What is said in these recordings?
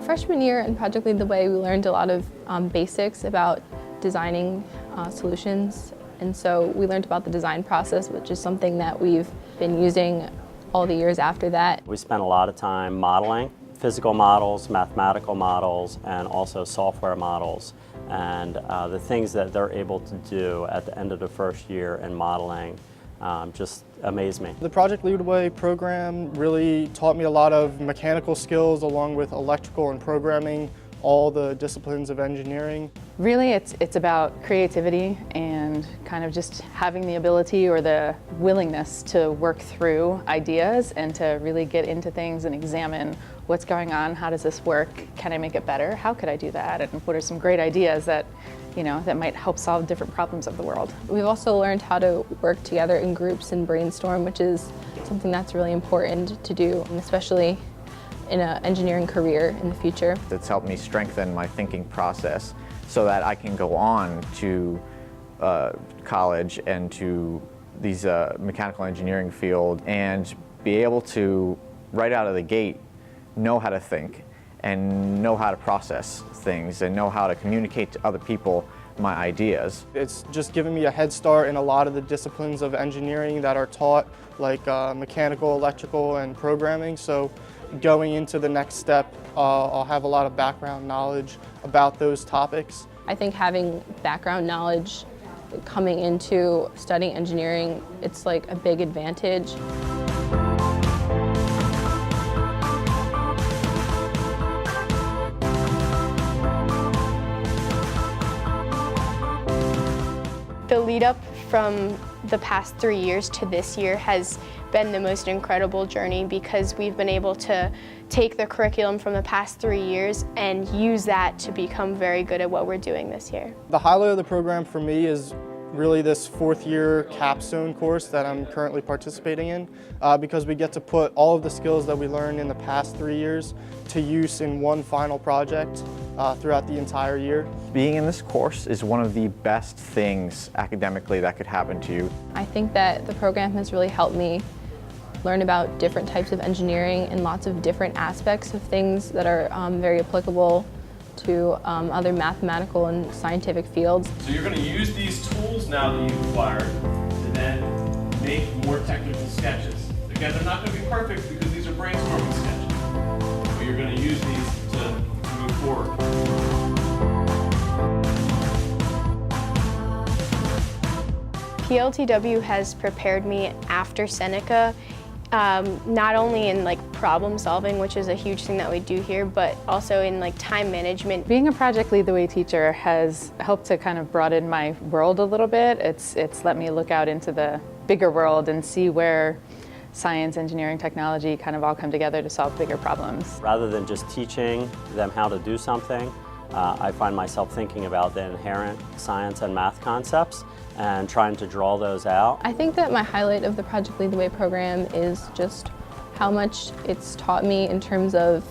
Freshman year in Project Lead the Way, we learned a lot of basics about designing solutions. And so we learned about the design process, which is something that we've been using all the years after that. We spent a lot of time modeling, physical models, mathematical models, and also software models. And the things that they're able to do at the end of the first year in modeling just amaze me. The Project Lead the Way program really taught me a lot of mechanical skills along with electrical and programming, all the disciplines of engineering. Really, it's about creativity and kind of just having the ability or the willingness to work through ideas and to really get into things and examine what's going on, how does this work, can I make it better, how could I do that, and what are some great ideas that that might help solve different problems of the world. We've also learned how to work together in groups and brainstorm, which is something that's really important to do, especially in an engineering career in the future. It's helped me strengthen my thinking process so that I can go on to college and to these mechanical engineering field and be able to, right out of the gate, know how to think and know how to process things and know how to communicate to other people my ideas. It's just given me a head start in a lot of the disciplines of engineering that are taught, like mechanical, electrical, and programming. So going into the next step, I'll have a lot of background knowledge about those topics. I think having background knowledge coming into studying engineering, it's like a big advantage. The lead up from the past 3 years to this year has been the most incredible journey because we've been able to take the curriculum from the past 3 years and use that to become very good at what we're doing this year. The highlight of the program for me is really this fourth-year capstone course that I'm currently participating in because we get to put all of the skills that we learned in the past 3 years to use in one final project throughout the entire year. Being in this course is one of the best things academically that could happen to you. I think that the program has really helped me learn about different types of engineering and lots of different aspects of things that are very applicable to other mathematical and scientific fields. So you're going to use these tools now that you've acquired to then make more technical sketches. Again, they're not going to be perfect because these are brainstorming sketches, but you're going to use these to move forward. PLTW has prepared me after Seneca, not only in problem solving, which is a huge thing that we do here, but also in time management. Being a Project Lead the Way teacher has helped to kind of broaden my world a little bit. It's let me look out into the bigger world and see where science, engineering, technology kind of all come together to solve bigger problems. Rather than just teaching them how to do something, I find myself thinking about the inherent science and math concepts and trying to draw those out. I think that my highlight of the Project Lead the Way program is just how much it's taught me in terms of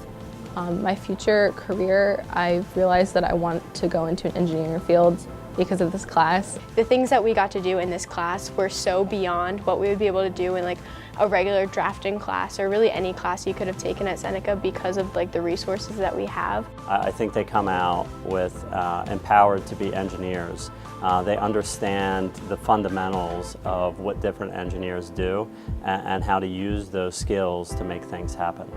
my future career. I've realized that I want to go into an engineering field because of this class. The things that we got to do in this class were so beyond what we would be able to do in a regular drafting class or really any class you could have taken at Seneca because of the resources that we have. I think they come out with empowered to be engineers. They understand the fundamentals of what different engineers do and how to use those skills to make things happen.